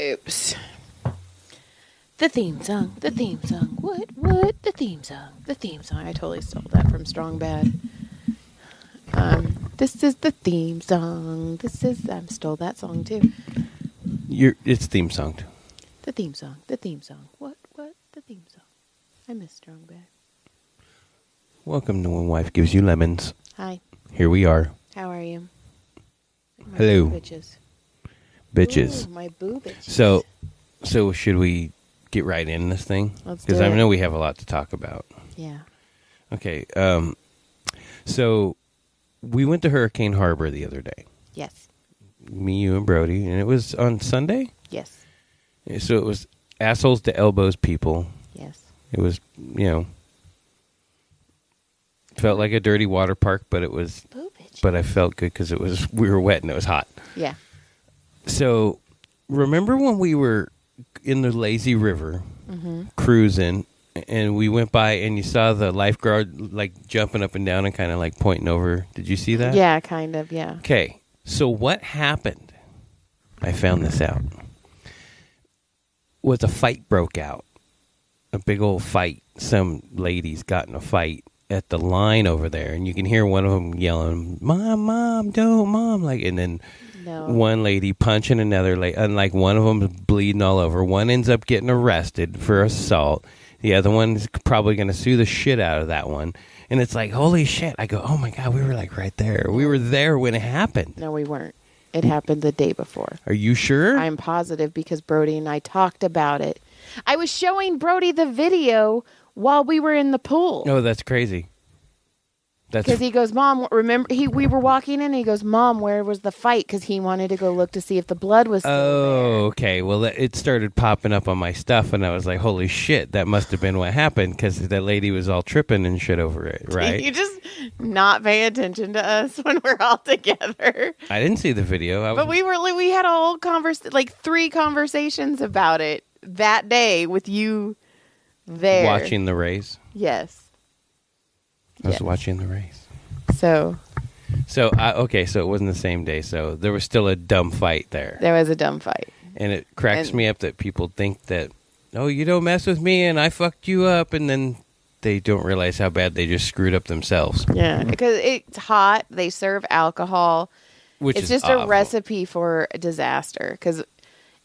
Oops. The theme song. The theme song. What? The theme song. The theme song. I totally stole that from Strong Bad. This is the theme song. I stole that song too. It's theme song too. The theme song. The theme song. What? The theme song. I miss Strong Bad. Welcome to When Wife Gives You Lemons. Hi. Here we are. How are you? Hello. Bitches. Ooh, my boo bitches. So should we get right in this thing? Let's do it. Because I know we have a lot to talk about. Yeah. Okay. So we went to Hurricane Harbor the other day. Yes. Me, you, and Brody. And it was on Sunday? Yes. So it was assholes to elbows people. Yes. It was, felt like a dirty water park, but it was... Boo bitches. But I felt good because we were wet and it was hot. Yeah. So, remember when we were in the lazy river cruising, and we went by and you saw the lifeguard like jumping up and down and kind of like pointing over? Did you see that? Yeah, kind of, yeah. Okay, so what happened? I found this out. Was a fight broke out. A big old fight. Some ladies got in a fight at the line over there, and you can hear one of them yelling, "Mom, don't, Mom!" And then one lady punching another lady, and like one of them is bleeding all over. One ends up getting arrested for assault. The other one's probably going to sue the shit out of that one. And it's like, holy shit! I go, oh my god, we were like right there. We were there when it happened. No, we weren't. It happened the day before. Are you sure? I'm positive because Brody and I talked about it. I was showing Brody the video while we were in the pool. Oh, that's crazy. Because he goes, Mom, remember, we were walking in and he goes, Mom, where was the fight? Because he wanted to go look to see if the blood was still there. Oh, okay. Well, it started popping up on my stuff, and I was like, holy shit, that must have been what happened, because that lady was all tripping and shit over it, right? You just not pay attention to us when we're all together. I didn't see the video. But we had a whole like 3 conversations about it that day with you there. Watching the race? Yes. I was watching the race. So it wasn't the same day. So there was still a dumb fight there. There was a dumb fight. And it cracks me up that people think that, oh, you don't mess with me and I fucked you up. And then they don't realize how bad they just screwed up themselves. Yeah, because it's hot. They serve alcohol. It's just awful. A recipe for disaster. Because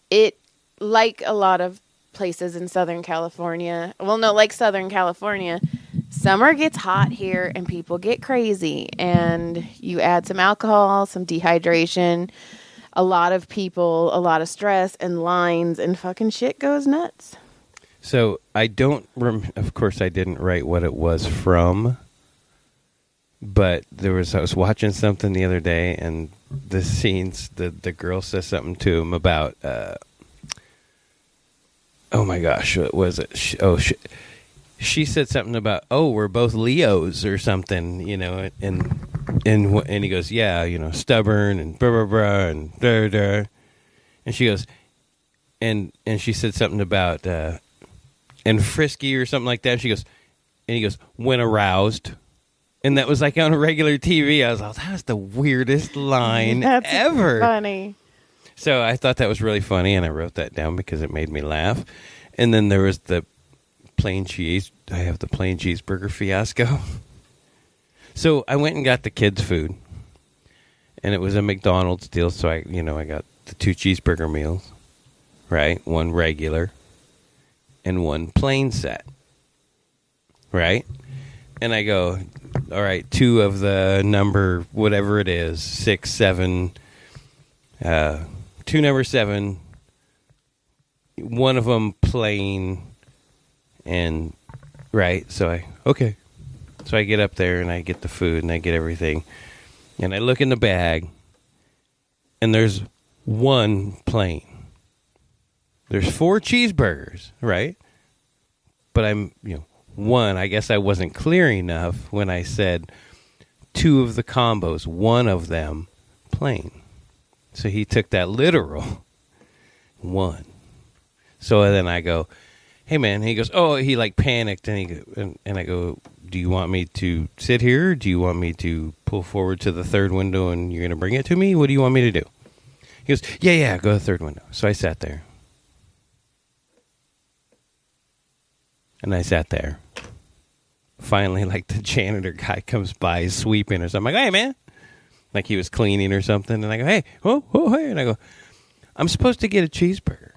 it, like a lot of places in Southern California, like Southern California, summer gets hot here and people get crazy, and you add some alcohol, some dehydration, a lot of people, a lot of stress and lines, and fucking shit goes nuts. So I don't, of course I didn't write what it was from, but I was watching something the other day, and the scenes, the girl says something to him about, oh my gosh, what was it? She said something about, oh, we're both Leos or something, and he goes, yeah, stubborn and blah, blah, blah, and da, da. And she goes, and she said something about, and frisky or something like that. And he goes, when aroused. And that was like on regular TV. I was like, that was the weirdest line ever. Funny. So I thought that was really funny, and I wrote that down because it made me laugh. And then there was the plain cheese. I have the plain cheeseburger fiasco. So I went and got the kids' food, and it was a McDonald's deal. So I got the 2 cheeseburger meals, right? 1 regular and 1 plain set, right? And I go, all right, 2 of the number, whatever it is, 6, 7, 2 number 7, 1 of them plain, and right. So I get up there and I get the food and I get everything, and I look in the bag, and there's 1 plain. There's 4 cheeseburgers, right? But I'm, 1, I guess I wasn't clear enough when I said 2 of the combos, 1 of them plain. So he took that literal. 1. So then I go, hey man, he goes, oh, he like panicked, and I go, do you want me to sit here? Do you want me to pull forward to the 3rd window and you're going to bring it to me? What do you want me to do? He goes, yeah, go to the 3rd window. So I sat there. And I sat there. Finally, like, the janitor guy comes by, he's sweeping or something. I'm like, hey, man. Like he was cleaning or something. And I go, hey, hey. And I go, I'm supposed to get a cheeseburger.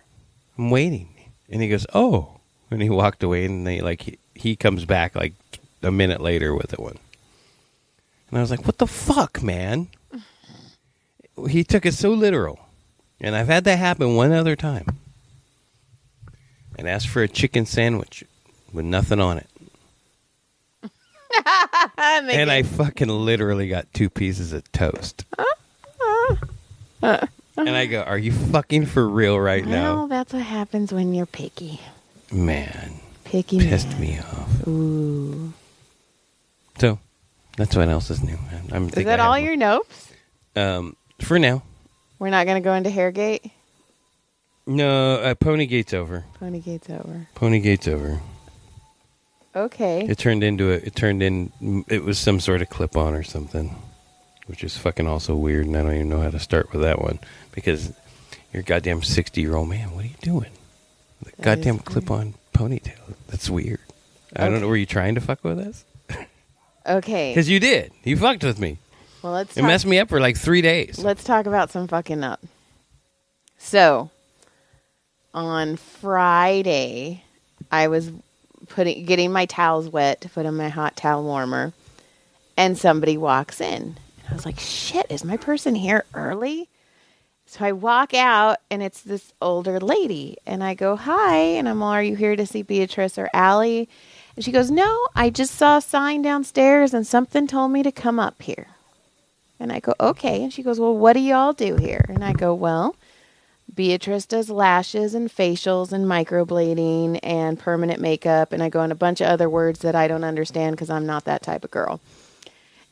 I'm waiting. And he goes, oh. And he walked away, and he comes back like a minute later with one. And I was like, what the fuck, man? He took it so literal. And I've had that happen one other time. And asked for a chicken sandwich with nothing on it. And I fucking literally got 2 pieces of toast. And I go, are you fucking for real right now? Well, that's what happens when you're picky. Man. Picky pissed me off. Ooh. So, that's what else is new. Is that all your nopes? For now. We're not going to go into Hairgate? No, Ponygate's over. Ponygate's over. Okay. It was some sort of clip-on or something, which is fucking also weird, and I don't even know how to start with that one, because you're a goddamn 60-year-old man. What are you doing? The goddamn clip-on ponytail. That's weird. I don't know. Were you trying to fuck with us? Okay. Because you did. You fucked with me. Well, it messed me up for like 3 days. Let's talk about some fucking up. So, on Friday, I was getting my towels wet to put in my hot towel warmer, and somebody walks in. And I was like, shit, is my person here early? So I walk out, and it's this older lady, and I go, hi, and I'm all, are you here to see Beatrice or Allie? And she goes, no, I just saw a sign downstairs, and something told me to come up here. And I go, okay. And she goes, well, what do y'all do here? And I go, well, Beatrice does lashes and facials and microblading and permanent makeup. And I go on a bunch of other words that I don't understand because I'm not that type of girl.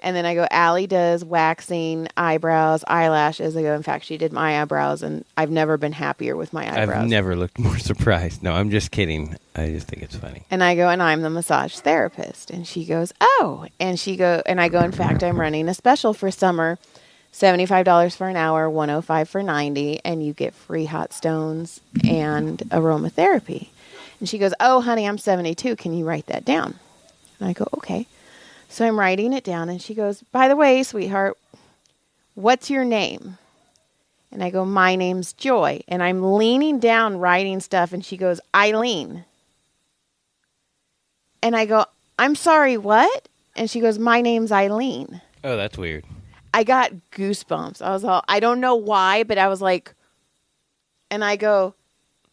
And then I go, Allie does waxing, eyebrows, eyelashes. I go, in fact, she did my eyebrows, and I've never been happier with my eyebrows. I've never looked more surprised. No, I'm just kidding. I just think it's funny. And I go, and I'm the massage therapist. And she goes, oh. And I go, in fact, I'm running a special for summer, $75 for an hour, $105 for 90, and you get free hot stones and aromatherapy. And she goes, oh, honey, I'm 72. Can you write that down? And I go, okay. So I'm writing it down, and she goes, by the way, sweetheart, what's your name? And I go, my name's Joy. And I'm leaning down writing stuff, and she goes, Eileen. And I go, I'm sorry, what? And she goes, my name's Eileen. Oh, that's weird. I got goosebumps. I was all, I don't know why, but I was like, and I go,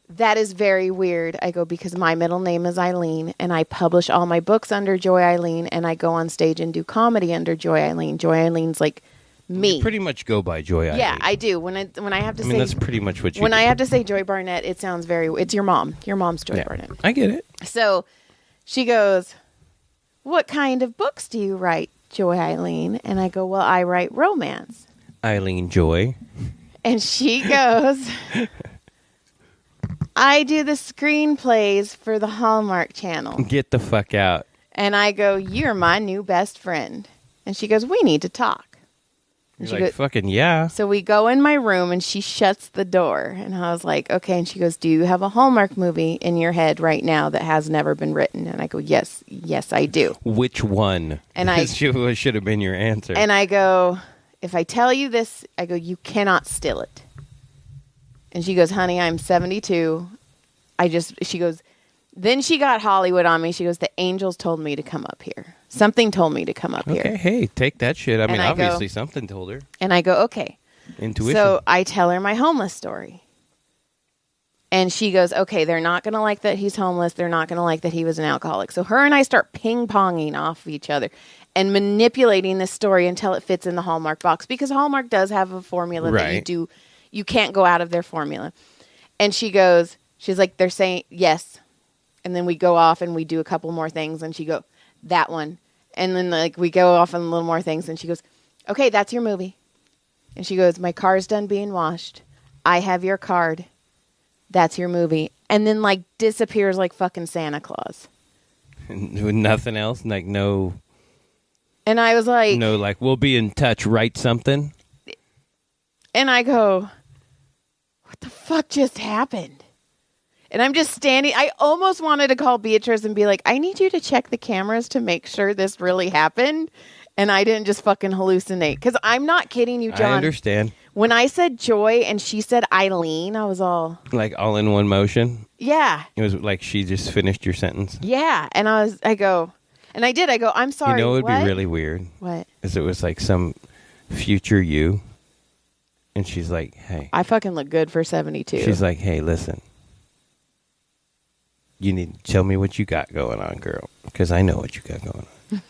that is very weird. I go, because my middle name is Eileen, and I publish all my books under Joy Eileen, and I go on stage and do comedy under Joy Eileen. Joy Eileen's like me. You pretty much go by Joy Eileen. Yeah, I do. When I have to say, that's pretty much what you when do. I have to say Joy Barnett, it sounds very, it's your mom. Your mom's Joy Barnett. I get it. So she goes, what kind of books do you write, Joy Eileen? And I go, well, I write romance. Eileen Joy. And she goes, I do the screenplays for the Hallmark Channel. Get the fuck out. And I go, you're my new best friend. And she goes, we need to talk. And You're like, fucking yeah. So we go in my room, and she shuts the door. And I was like, okay. And she goes, do you have a Hallmark movie in your head right now that has never been written? And I go, yes, I do. Which one? And should have been your answer. And I go, if I tell you this, I go, you cannot steal it. And she goes, honey, I'm 72. She goes, then she got Hollywood on me. She goes, the angels told me to come up here. Something told me to come up here. Okay, hey, take that shit. I mean, I obviously something told her. And I go, okay. Intuition. So I tell her my homeless story. And she goes, okay, they're not going to like that he's homeless. They're not going to like that he was an alcoholic. So her and I start ping-ponging off of each other and manipulating this story until it fits in the Hallmark box. Because Hallmark does have a formula that you can't go out of their formula. And she's like, they're saying yes. And then we go off and we do a couple more things. And she go, that one. And then like we go off on a little more things. And she goes, okay, that's your movie. And she goes, my car's done being washed. I have your card. That's your movie. And then like disappears like fucking Santa Claus. Nothing else? Like no. And I was like. No, like we'll be in touch. Write something. And I go, what the fuck just happened? And I'm just standing. I almost wanted to call Beatrice and be like, I need you to check the cameras to make sure this really happened. And I didn't just fucking hallucinate. Because I'm not kidding you, John. I understand. When I said Joy and she said Eileen, I was all... Like all in one motion? Yeah. It was like she just finished your sentence? Yeah. And I go, I'm sorry. You know what would what? be really weird? What? Is it was like some future you. And she's like, hey. I fucking look good for 72. She's like, hey, listen. You need to tell me what you got going on, girl. Because I know what you got going on.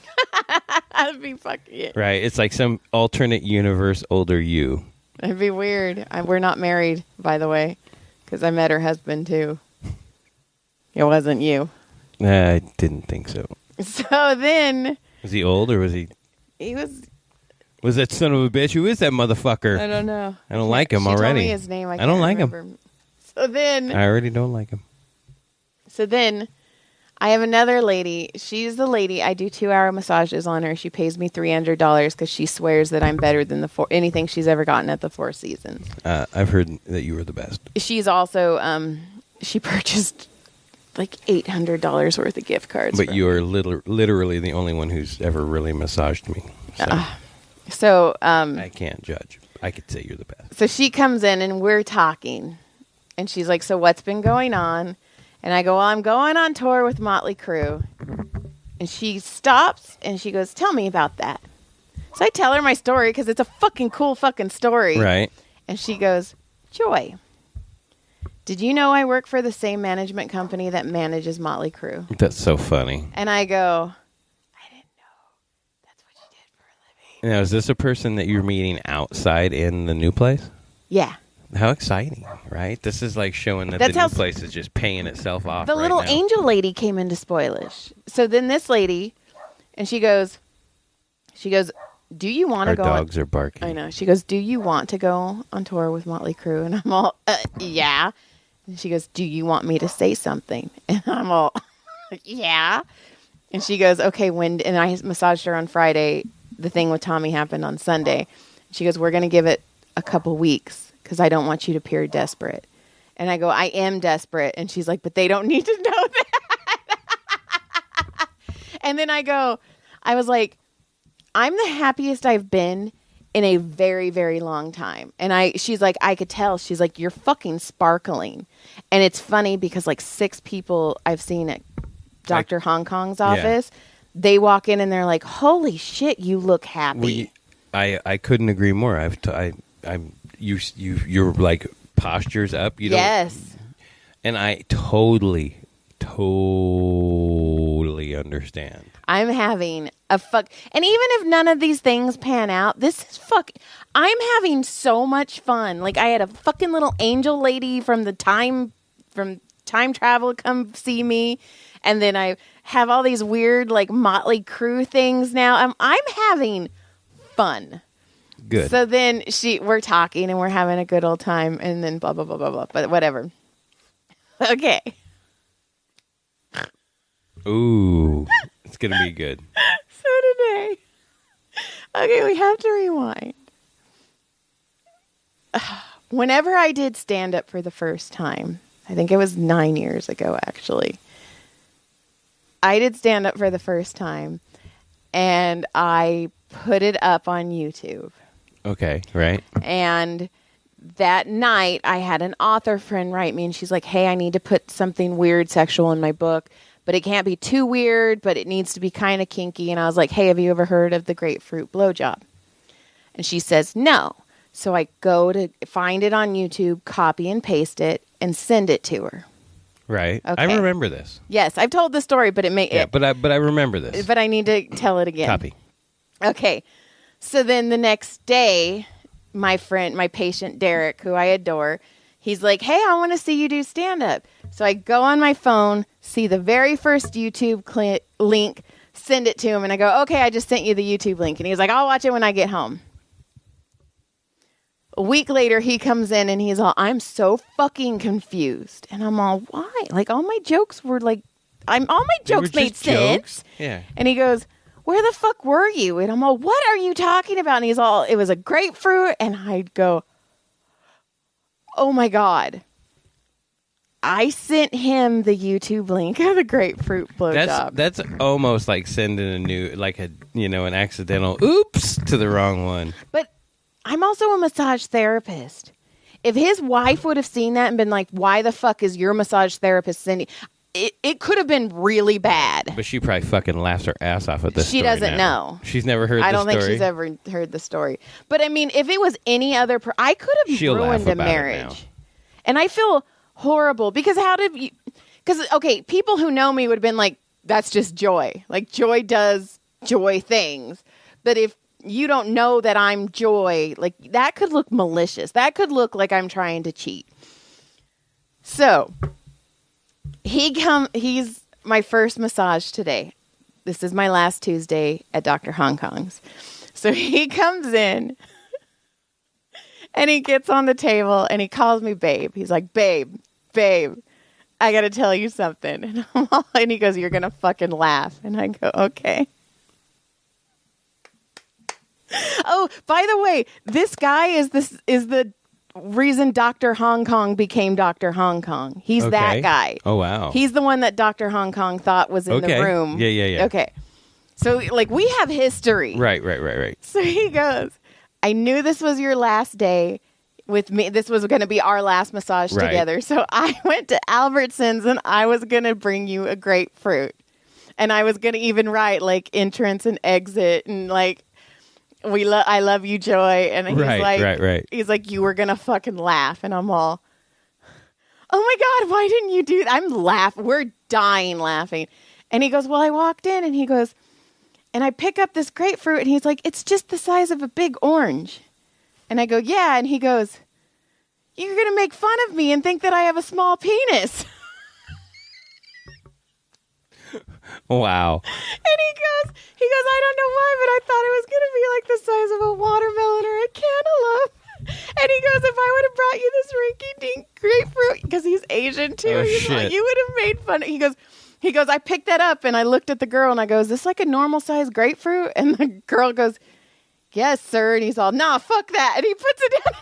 That'd be fucking it. Right. It's like some alternate universe older you. It'd be weird. We're not married, by the way, because I met her husband, too. It wasn't you. I didn't think so. So then... Was he old or was he... He was... Was that son of a bitch? Who is that motherfucker? I don't know. I don't like him she already. Told me his name. I don't like remember. him. So then... I already don't like him. So then... I have another lady. She's the lady. I do 2-hour massages on her. She pays me $300 because she swears that I'm better than anything she's ever gotten at the Four Seasons. I've heard that you were the best. She's also, she purchased like $800 worth of gift cards. But you are literally the only one who's ever really massaged me. So I can't judge. I could say you're the best. So she comes in and we're talking. And she's like, so what's been going on? And I go, well, I'm going on tour with Motley Crue. And she stops and she goes, tell me about that. So I tell her my story because it's a fucking cool fucking story. Right. And she goes, Joy, did you know I work for the same management company that manages Motley Crue? That's so funny. And I go, I didn't know that's what you did for a living. Now, is this a person that you're meeting outside in the new place? Yeah. How exciting, right? This is like showing that the new place is just paying itself off. The little angel lady came into Spoilish. So then this lady, and she goes, do you want to go? Our dogs are barking. I know. She goes, do you want to go on tour with Motley Crue? And I'm all, yeah. And she goes, do you want me to say something? And I'm all, yeah. And she goes, okay, when, and I massaged her on Friday. The thing with Tommy happened on Sunday. She goes, we're going to give it a couple weeks because I don't want you to appear desperate. And I go, I am desperate. And she's like, but they don't need to know that. And then I was like, I'm the happiest I've been in a very, very long time. And she's like, I could tell. She's like, you're fucking sparkling. And it's funny because like 6 people I've seen at Dr. Hong Kong's office, they walk in and they're like, holy shit, you look happy. I couldn't agree more. You're like postures up. You yes. And I totally understand. I'm having a fuck. And even if none of these things pan out, this is I'm having so much fun. Like I had a fucking little angel lady from time travel come see me. And then I have all these weird like Motley Crue things now. I'm having fun. Good. So then we're talking and we're having a good old time and then blah, blah, blah, blah, blah. But whatever. Okay. Ooh. It's going to be good. So today. Okay, we have to rewind. Whenever I did stand up for the first time, I think it was 9 years ago, actually. I did stand up for the first time and I put it up on YouTube. Okay, right. And that night, I had an author friend write me, and she's like, hey, I need to put something weird sexual in my book, but it can't be too weird, but it needs to be kind of kinky. And I was like, hey, have you ever heard of the grapefruit blowjob? And she says, no. So I go to find it on YouTube, copy and paste it, and send it to her. Right. Okay. I remember this. Yes, I've told the story, but but I remember this. But I need to tell it again. Copy. Okay. So then the next day, my patient Derek, who I adore, he's like, hey, I want to see you do stand-up. So I go on my phone, see the very first YouTube link, send it to him, and I go, okay, I just sent you the YouTube link. And he's like, I'll watch it when I get home. A week later, he comes in, and he's all, I'm so fucking confused. And I'm all, why? Like, all my jokes were like, all my jokes made sense. Yeah. And he goes, where the fuck were you? And I'm all, what are you talking about? And he's all, it was a grapefruit. And I'd go, oh my God. I sent him the YouTube link of the grapefruit blowjob. That's almost like sending an accidental oops to the wrong one. But I'm also a massage therapist. If his wife would have seen that and been like, why the fuck is your massage therapist sending... It could have been really bad. But she probably fucking laughs her ass off at this She story doesn't know. She's never heard the story. I don't think she's ever heard the story. But I mean, if it was any other... I could have ruined a marriage. And I feel horrible because how did you... Because, okay, people who know me would have been like, that's just Joy. Like, Joy does Joy things. But if you don't know that I'm Joy, like, that could look malicious. That could look like I'm trying to cheat. So... He's my first massage today. This is my last Tuesday at Dr. Hong Kong's. So he comes in and he gets on the table and he calls me babe. He's like, babe, I got to tell you something. And he goes, you're going to fucking laugh. And I go, okay. Oh, by the way, this guy is the reason Dr. Hong Kong became Dr. Hong Kong. He's that guy. Oh, wow. He's the one that Dr. Hong Kong thought was in the room. Yeah. Okay. So, like, we have history. Right. So he goes, I knew this was your last day with me. This was going to be our last massage together. So I went to Albertsons and I was going to bring you a grapefruit. And I was going to even write, like, entrance and exit and, like, I love you, Joy. And he's right. He's like, you were going to fucking laugh. And I'm all, oh my God, why didn't you do that? I'm laughing. We're dying laughing. And he goes, well, I walked in and he goes, and I pick up this grapefruit and he's like, it's just the size of a big orange. And I go, yeah. And he goes, you're going to make fun of me and think that I have a small penis. Wow. And he goes, I don't know why, but I thought it was going to be like the size of a watermelon or a cantaloupe. And he goes, if I would have brought you this rinky-dink grapefruit, because he's Asian too, like, you would have made fun. He goes, I picked that up and I looked at the girl and I go, is this like a normal size grapefruit? And the girl goes, yes, sir. And he's all, nah, fuck that. And he puts it down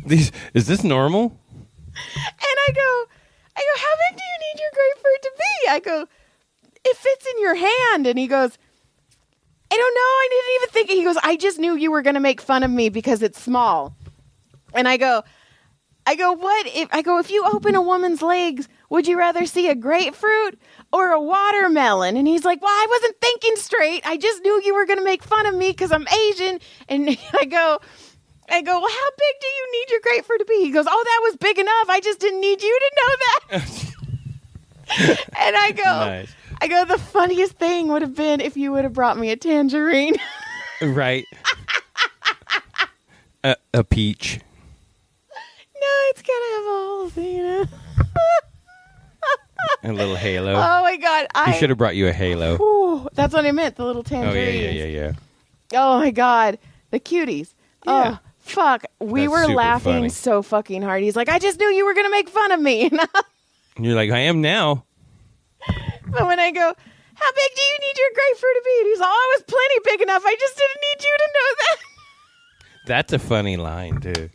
and he Is this normal? And I go, how big do you need your grapefruit to be? I go, it fits in your hand. And he goes, I don't know. I didn't even think. He goes, I just knew you were going to make fun of me because it's small. And I go, what? If you open a woman's legs, would you rather see a grapefruit or a watermelon? And he's like, well, I wasn't thinking straight. I just knew you were going to make fun of me because I'm Asian. And I go, well, how big do you need your grapefruit to be? He goes, oh, that was big enough. I just didn't need you to know that. And I go, nice. The funniest thing would have been if you would have brought me a tangerine. Right. A peach. No, it's going to have holes, you know. A little halo. Oh, my God. He should have brought you a halo. Whew, that's what I meant, the little tangerines. Oh, yeah. Oh, my God. The cuties. Yeah. Oh, fuck. We were laughing so fucking hard. He's like, I just knew you were going to make fun of me. And you're like, I am now. But when I go, how big do you need your grapefruit to be? And he's like, oh, it was plenty big enough. I just didn't need you to know that. That's a funny line, too.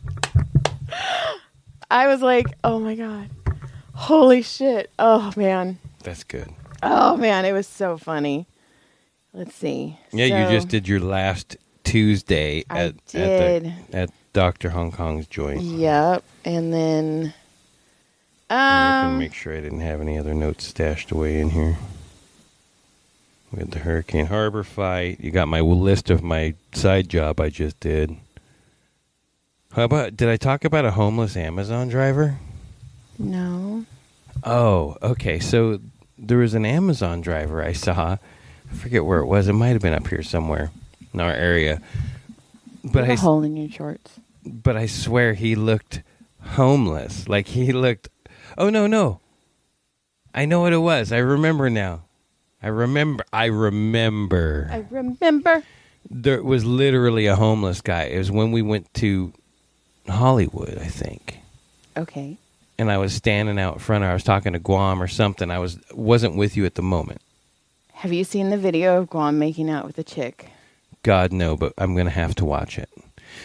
I was like, oh, my God. Holy shit. Oh, man. That's good. Oh, man. It was so funny. Let's see. Yeah, so, you just did your last Tuesday at Dr. Hong Kong's joint. Yep. And then... I'm looking to make sure I didn't have any other notes stashed away in here. We had the Hurricane Harbor fight. You got my list of my side job I just did. Did I talk about a homeless Amazon driver? No. Oh, okay. So there was an Amazon driver I saw. I forget where it was. It might have been up here somewhere in our area. But a hole in your shorts. But I swear he looked homeless. Like he looked... Oh, no. I know what it was. I remember now. I remember. There was literally a homeless guy. It was when we went to Hollywood, I think. Okay. And I was standing out front. I was talking to Guam or something. I wasn't with you at the moment. Have you seen the video of Guam making out with a chick? God, no, but I'm going to have to watch it.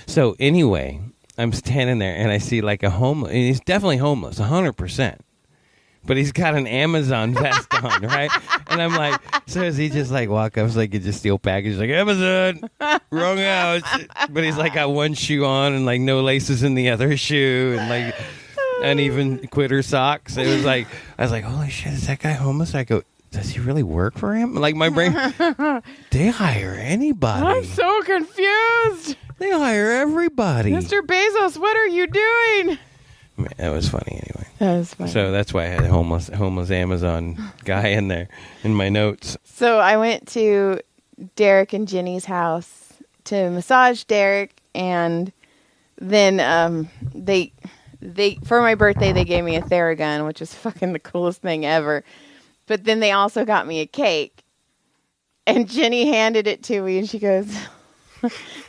So anyway, I'm standing there and I see like a homeless. And he's definitely homeless, 100%. But he's got an Amazon vest on, right? And I'm like, so is he just like walk up like it's a steel package, like Amazon, wrong house. But he's like got one shoe on and like no laces in the other shoe and like uneven quitter socks. It was like, I was like, holy shit, is that guy homeless? I go, does he really work for him? Like my brain, they hire anybody. I'm so confused. They hire everybody. Mr. Bezos, what are you doing? Man, that was funny anyway. That was funny. So that's why I had a homeless Amazon guy in there in my notes. So I went to Derek and Jenny's house to massage Derek, and then they for my birthday they gave me a Theragun, which is fucking the coolest thing ever. But then they also got me a cake, and Jenny handed it to me, and she goes,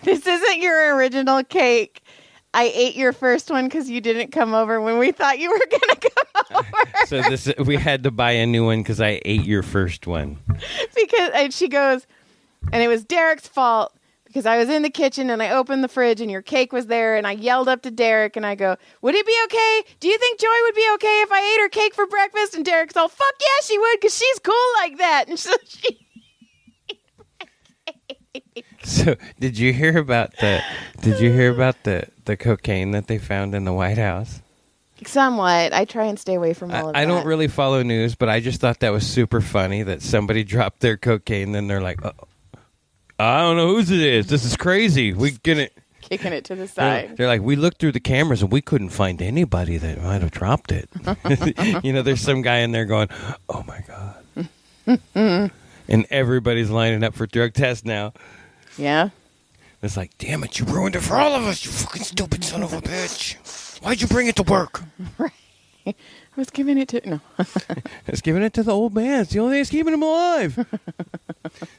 "This isn't your original cake. I ate your first one because you didn't come over when we thought you were going to come over." So we had to buy a new one because I ate your first one. And she goes, and it was Derek's fault because I was in the kitchen and I opened the fridge and your cake was there, and I yelled up to Derek and I go, "Would it be okay? Do you think Joy would be okay if I ate her cake for breakfast?" And Derek's all, "Fuck yeah, she would, because she's cool like that." And so she... So did you hear about the cocaine that they found in the White House? Somewhat. I try and stay away from all of that. I don't really follow news, but I just thought that was super funny that somebody dropped their cocaine, then they're like, I don't know whose it is. This is crazy. We get it. Kicking it to the side. They're like, we looked through the cameras and we couldn't find anybody that might have dropped it. There's some guy in there going, oh my God. And everybody's lining up for drug tests now. Yeah. It's like, damn it, you ruined it for all of us, you fucking stupid son of a bitch. Why'd you bring it to work? Right. I was giving it to... No. I was giving it to the old man. It's the only thing that's keeping him alive.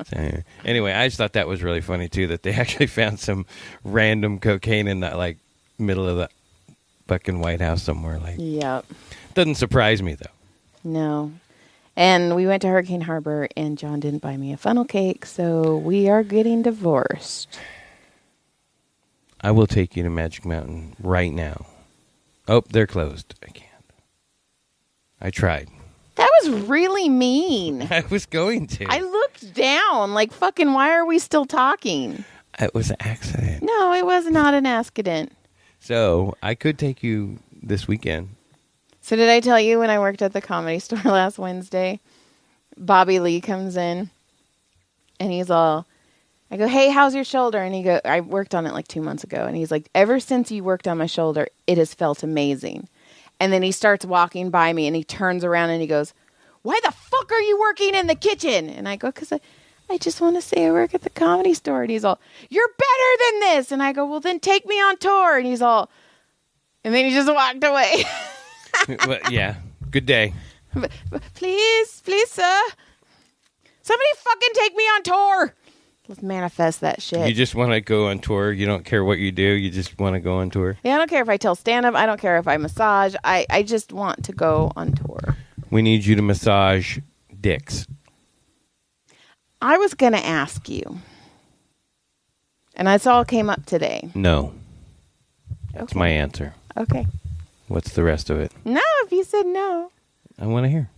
So, anyway, I just thought that was really funny, too, that they actually found some random cocaine in the, like, middle of the fucking White House somewhere. Like, yep. Doesn't surprise me, though. No. And we went to Hurricane Harbor, and John didn't buy me a funnel cake, so we are getting divorced. I will take you to Magic Mountain right now. Oh, they're closed. I can't. I tried. That was really mean. I was going to. I looked down, like, fucking, why are we still talking? It was an accident. No, it was not an accident. So, I could take you this weekend. So did I tell you when I worked at the Comedy Store last Wednesday, Bobby Lee comes in, and he's all, I go, "Hey, how's your shoulder?" And he go, I worked on it like 2 months ago, and he's like, "Ever since you worked on my shoulder, it has felt amazing." And then he starts walking by me, and he turns around, and he goes, "Why the fuck are you working in the kitchen?" And I go, "Because I just want to say I work at the Comedy Store." And he's all, "You're better than this." And I go, "Well, then take me on tour." And he's all, and then he just walked away. But, yeah, good day. But please, sir. Somebody fucking take me on tour. Let's manifest that shit. You just want to go on tour. You don't care what you do. You just want to go on tour. Yeah, I don't care if I tell stand-up. I don't care if I massage. I just want to go on tour. We need you to massage dicks. I was going to ask you, and that's all came up today. No. Okay. That's my answer. Okay. What's the rest of it? No, if you said no. I want to hear.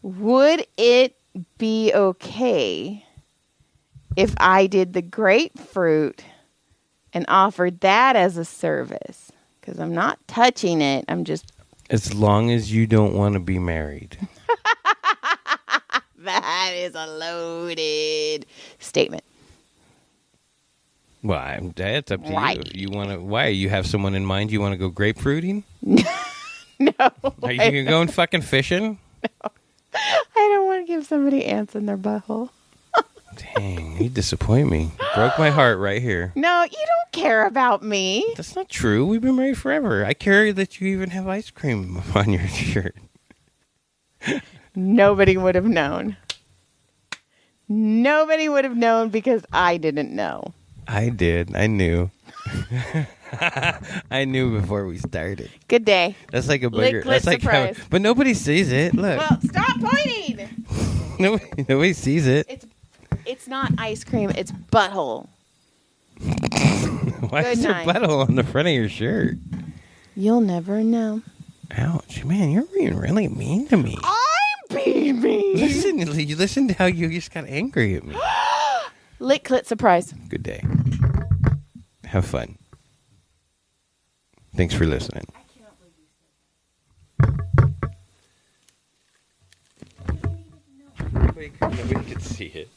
Would it be okay if I did the grapefruit and offered that as a service? Because I'm not touching it. I'm just... As long as you don't want to be married. That is a loaded statement. Well, that's up to Right. you. If you want to, why? You have someone in mind you want to go grapefruiting? No. Are you going fucking fishing? No. I don't want to give somebody ants in their butthole. Dang, you disappoint me. You broke my heart right here. No, you don't care about me. That's not true. We've been married forever. I care that you even have ice cream on your shirt. Nobody would have known. Nobody would have known because I didn't know. I did. I knew. I knew before we started. Good day. That's like a bigger. That's like surprise. but nobody sees it. Look. Well, stop pointing. Nobody sees it. It's not ice cream. It's butthole. Why Good is there night. butthole on the front of your shirt? You'll never know. Ouch, man, you're being really mean to me. I'm being mean. Listen to how you just got angry at me. Lick clit surprise. Good day. Have fun. Thanks for listening. Nobody could see it.